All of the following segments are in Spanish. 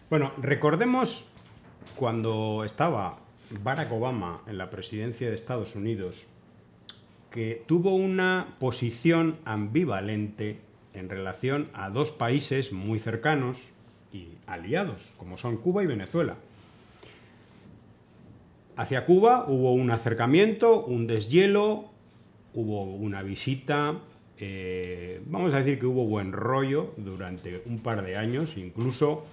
Bueno, recordemos cuando estaba Barack Obama en la presidencia de Estados Unidos, que tuvo una posición ambivalente en relación a dos países muy cercanos y aliados, como son Cuba y Venezuela. Hacia Cuba hubo un acercamiento, un deshielo, hubo una visita, vamos a decir que hubo buen rollo durante un par de años, incluso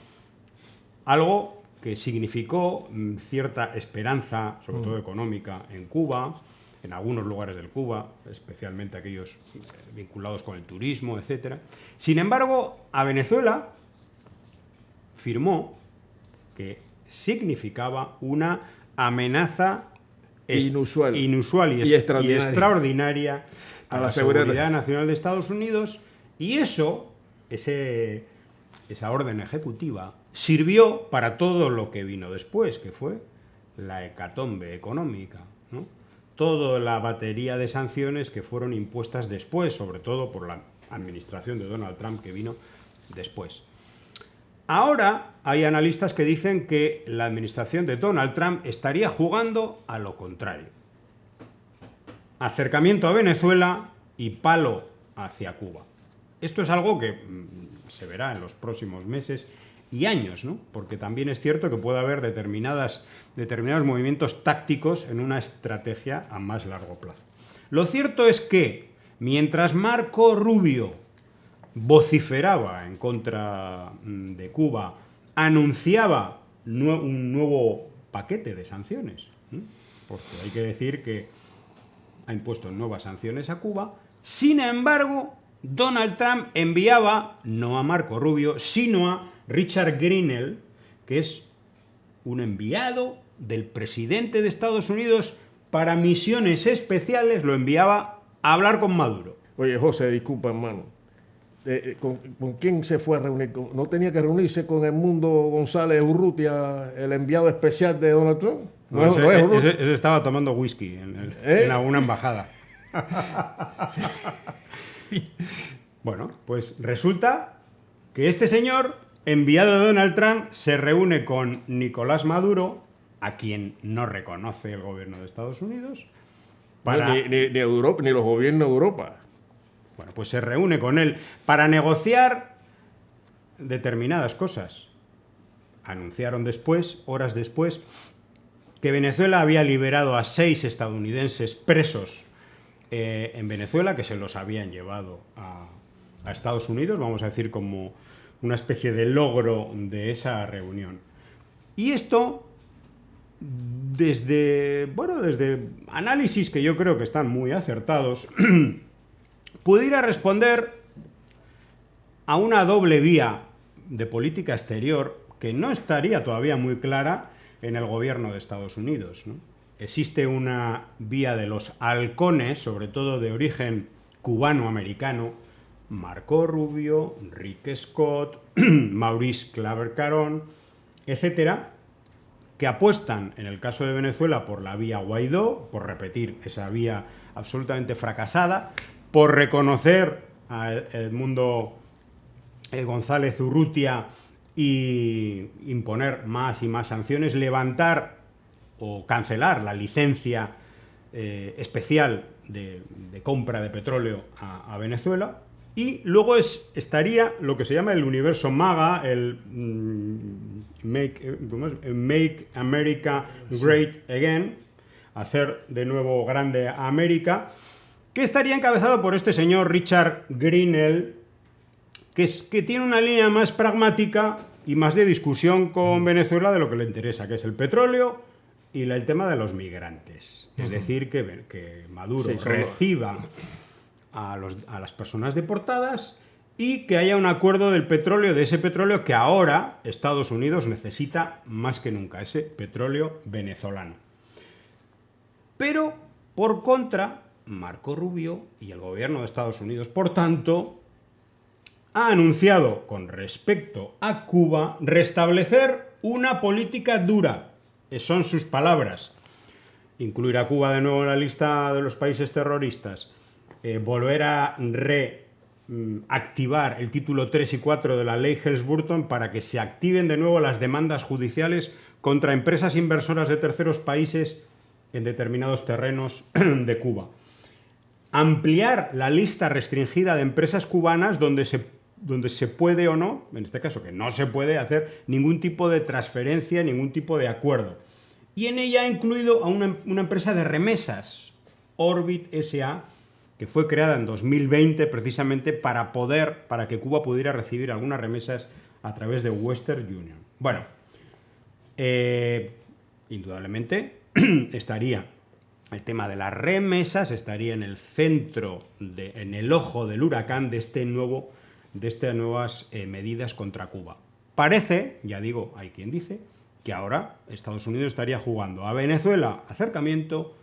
algo que significó cierta esperanza, sobre todo económica, en Cuba, en algunos lugares del Cuba, especialmente aquellos vinculados con el turismo, etc. Sin embargo, a Venezuela firmó que significaba una amenaza inusual y extraordinaria a la seguridad nacional de Estados Unidos, y esa orden ejecutiva sirvió para todo lo que vino después, que fue la hecatombe económica, ¿no? Toda la batería de sanciones que fueron impuestas después, sobre todo por la administración de Donald Trump que vino después. Ahora hay analistas que dicen que la administración de Donald Trump estaría jugando a lo contrario. Acercamiento a Venezuela y palo hacia Cuba. Esto es algo que se verá en los próximos meses y años, ¿no? Porque también es cierto que puede haber determinados movimientos tácticos en una estrategia a más largo plazo. Lo cierto es que mientras Marco Rubio vociferaba en contra de Cuba, anunciaba un nuevo paquete de sanciones, porque hay que decir que ha impuesto nuevas sanciones a Cuba. Sin embargo, Donald Trump enviaba, no a Marco Rubio, sino a Richard Grenell, que es un enviado del presidente de Estados Unidos para misiones especiales, lo enviaba a hablar con Maduro. Oye, José, disculpa, hermano. ¿Con quién se fue a reunir? ¿No tenía que reunirse con Edmundo González Urrutia, el enviado especial de Donald Trump? Ese estaba tomando whisky en alguna embajada. Bueno, pues resulta que este señor, enviado de Donald Trump, se reúne con Nicolás Maduro, a quien no reconoce el gobierno de Estados Unidos. Ni Europa, ni los gobiernos de Europa. Bueno, pues se reúne con él para negociar determinadas cosas. Anunciaron después, horas después, que Venezuela había liberado a 6 estadounidenses presos en Venezuela, que se los habían llevado a Estados Unidos, vamos a decir como una especie de logro de esa reunión. Y esto, desde análisis que yo creo que están muy acertados, pudiera responder a una doble vía de política exterior que no estaría todavía muy clara en el gobierno de Estados Unidos, ¿no? Existe una vía de los halcones, sobre todo de origen cubano-americano, Marco Rubio, Rick Scott, Maurice Claver-Caron, etcétera, que apuestan, en el caso de Venezuela, por la vía Guaidó, por repetir esa vía absolutamente fracasada, por reconocer a Edmundo González Urrutia y imponer más y más sanciones, levantar o cancelar la licencia especial de compra de petróleo a Venezuela. Y luego estaría lo que se llama el universo MAGA, el Make America Great Again, hacer de nuevo grande a América, que estaría encabezado por este señor Richard Grenell, que tiene una línea más pragmática y más de discusión con Venezuela de lo que le interesa, que es el petróleo y el tema de los migrantes. Es decir, que Maduro reciba a las personas deportadas y que haya un acuerdo del petróleo, de ese petróleo que ahora Estados Unidos necesita más que nunca, ese petróleo venezolano. Pero, por contra, Marco Rubio y el gobierno de Estados Unidos, por tanto, ha anunciado con respecto a Cuba restablecer una política dura. Son sus palabras. Incluir a Cuba de nuevo en la lista de los países terroristas, volver a activar el título 3 y 4 de la ley Helms-Burton para que se activen de nuevo las demandas judiciales contra empresas inversoras de terceros países en determinados terrenos de Cuba. Ampliar la lista restringida de empresas cubanas donde se puede o no, en este caso que no se puede hacer ningún tipo de transferencia, ningún tipo de acuerdo. Y en ella ha incluido a una empresa de remesas, Orbit S.A., que fue creada en 2020 precisamente para que Cuba pudiera recibir algunas remesas a través de Western Union. Bueno, indudablemente estaría el tema de las remesas, estaría en el centro, en el ojo del huracán de estas nuevas medidas contra Cuba. Parece, ya digo, hay quien dice, que ahora Estados Unidos estaría jugando a Venezuela acercamiento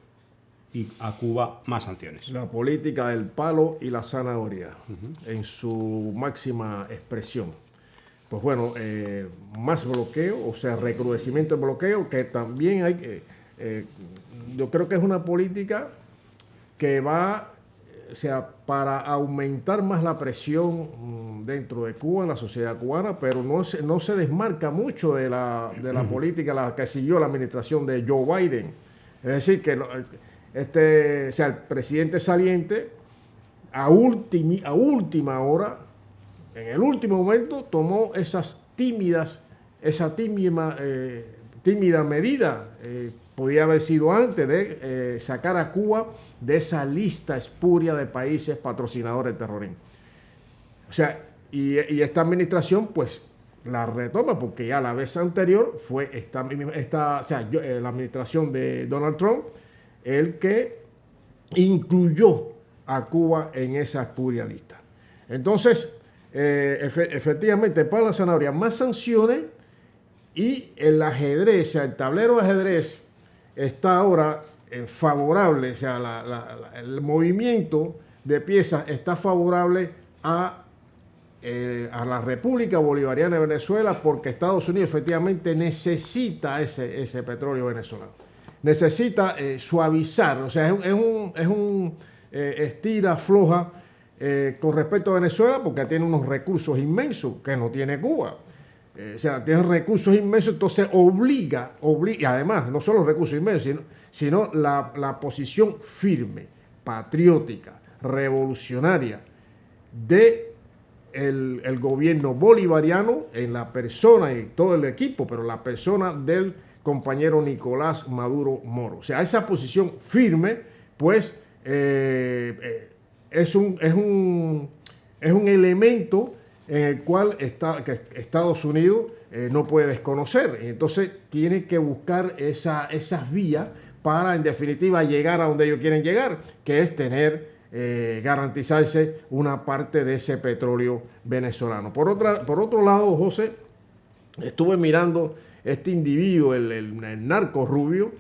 y a Cuba más sanciones. La política del palo y la zanahoria, en su máxima expresión. Pues bueno, más bloqueo, o sea, recrudecimiento de bloqueo, que también hay que... yo creo que es una política que va, o sea, para aumentar más la presión dentro de Cuba, en la sociedad cubana, pero no se desmarca mucho de la política la que siguió la administración de Joe Biden. Es decir, que o sea, el presidente saliente a última hora, en el último momento, tomó esa tímida medida. Podía haber sido antes de sacar a Cuba de esa lista espuria de países patrocinadores del terrorismo. O sea, y esta administración, pues, la retoma, porque ya la vez anterior fue la administración de Donald Trump el que incluyó a Cuba en esa espuria lista. Entonces, efectivamente, para la zanahoria, más sanciones, y el ajedrez, o sea, el tablero de ajedrez está ahora favorable, o sea, el movimiento de piezas está favorable a la República Bolivariana de Venezuela, porque Estados Unidos efectivamente necesita ese petróleo venezolano. Necesita suavizar, o sea, es un estira, afloja con respecto a Venezuela, porque tiene unos recursos inmensos que no tiene Cuba. O sea, tiene recursos inmensos, entonces obliga, y además, no solo recursos inmensos, sino la posición firme, patriótica, revolucionaria de el gobierno bolivariano en la persona y todo el equipo, pero la persona del compañero Nicolás Maduro Moro. O sea, esa posición firme, pues, es un elemento en el cual que Estados Unidos no puede desconocer. Entonces, tiene que buscar esas vías para, en definitiva, llegar a donde ellos quieren llegar, que es garantizarse una parte de ese petróleo venezolano. Por otro lado, José, estuve mirando este individuo, el narco rubio,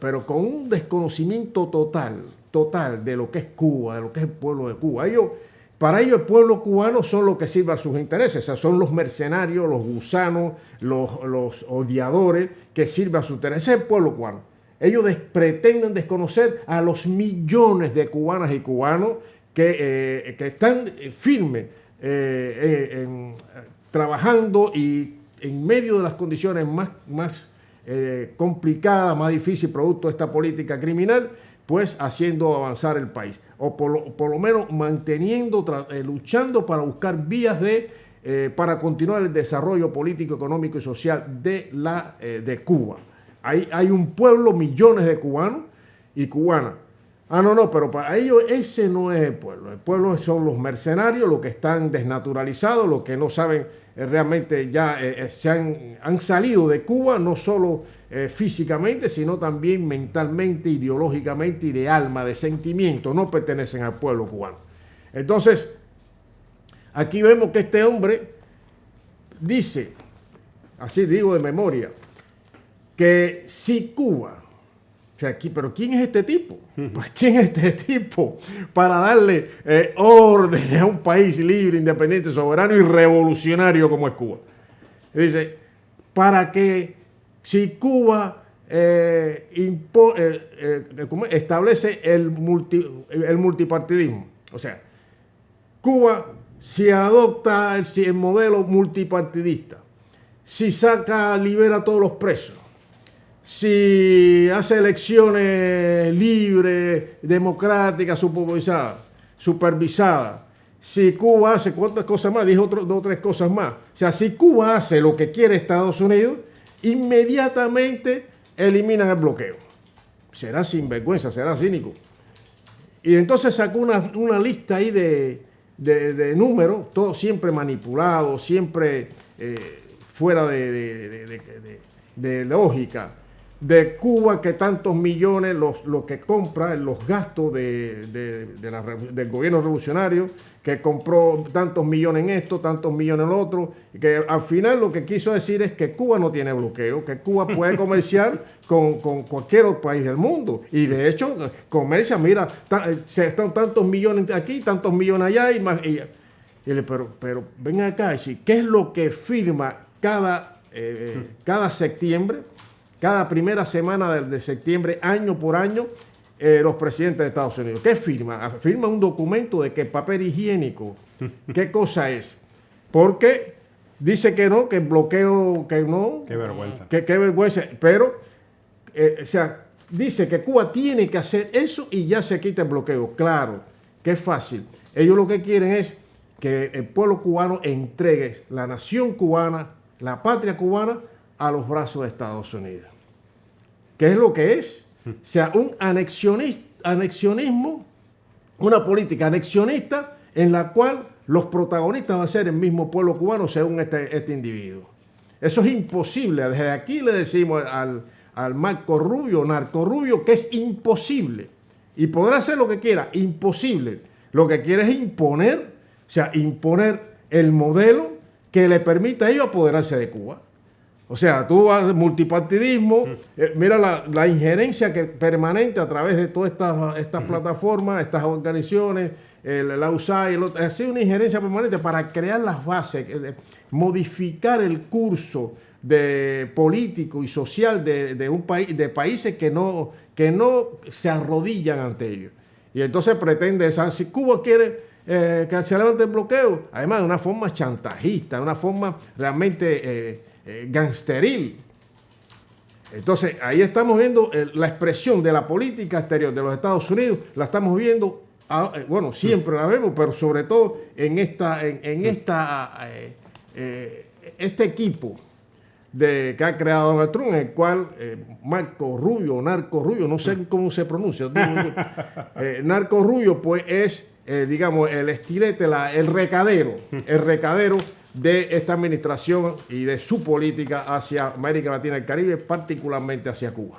pero con un desconocimiento total de lo que es Cuba, de lo que es el pueblo de Cuba. Para ellos el pueblo cubano son los que sirven a sus intereses, o sea, son los mercenarios, los gusanos, los odiadores que sirven a sus intereses. Ese es el pueblo cubano. Ellos pretenden desconocer a los millones de cubanas y cubanos que están firmes trabajando y en medio de las condiciones más complicadas, más difíciles, producto de esta política criminal, pues haciendo avanzar el país, o por lo menos manteniendo, luchando para buscar vías para continuar el desarrollo político, económico y social de Cuba. Hay un pueblo, millones de cubanos y cubanas. Pero para ellos ese no es el pueblo. El pueblo son los mercenarios, los que están desnaturalizados, los que no saben realmente ya han salido de Cuba, no solo físicamente, sino también mentalmente, ideológicamente y de alma, de sentimiento, no pertenecen al pueblo cubano. Entonces, aquí vemos que este hombre dice, así digo de memoria, que si Cuba, o sea, pero ¿quién es este tipo? Pues, ¿quién es este tipo para darle órdenes a un país libre, independiente, soberano y revolucionario como es Cuba? Dice, para que si Cuba establece el multipartidismo, o sea, Cuba, si adopta el modelo multipartidista, si libera a todos los presos, si hace elecciones libres, democráticas, supervisadas, si Cuba hace cuántas cosas más, dijo dos o tres cosas más. O sea, si Cuba hace lo que quiere Estados Unidos, inmediatamente eliminan el bloqueo. Será sinvergüenza, será cínico. Y entonces sacó una lista ahí de números, todo siempre manipulado, siempre fuera de lógica. De Cuba, que tantos millones, lo que compra, los gastos del gobierno revolucionario, que compró tantos millones en esto, tantos millones en lo otro, que al final lo que quiso decir es que Cuba no tiene bloqueo, que Cuba puede comerciar con cualquier otro país del mundo. Y de hecho, comercia, mira, están tantos millones aquí, tantos millones allá, y más. Pero ven acá, ¿qué es lo que firma cada septiembre? Cada primera semana de septiembre, año por año, los presidentes de Estados Unidos. ¿Qué firma? Firma un documento de que papel higiénico. ¿Qué cosa es? Porque dice que no, que el bloqueo, que no. Qué vergüenza. Qué vergüenza. Pero, o sea, dice que Cuba tiene que hacer eso y ya se quita el bloqueo. Claro, que es fácil. Ellos lo que quieren es que el pueblo cubano entregue la nación cubana, la patria cubana, a los brazos de Estados Unidos. ¿Qué es lo que es? O sea, un anexionismo, una política anexionista en la cual los protagonistas van a ser el mismo pueblo cubano según este individuo. Eso es imposible. Desde aquí le decimos al Marco Rubio, Narco Rubio, que es imposible. Y podrá hacer lo que quiera, imposible. Lo que quiere es imponer, o sea, imponer el modelo que le permita a ellos apoderarse de Cuba. O sea, tú haces multipartidismo, mira la injerencia permanente a través de todas estas plataformas, estas organizaciones, la USAID, ha sido una injerencia permanente para crear las bases, modificar el curso político y social de un país, de países que no se arrodillan ante ellos. Y entonces pretende, si Cuba quiere que se levante el bloqueo, además de una forma chantajista, de una forma realmente gangsteril. Entonces, ahí estamos viendo la expresión de la política exterior de los Estados Unidos, la estamos viendo, bueno, siempre la vemos, pero sobre todo en este equipo que ha creado Donald Trump, en el cual Marco Rubio, Narco Rubio, no sé cómo se pronuncia, Narco Rubio, pues es, digamos, el estilete, el recadero de esta administración y de su política hacia América Latina y el Caribe, particularmente hacia Cuba.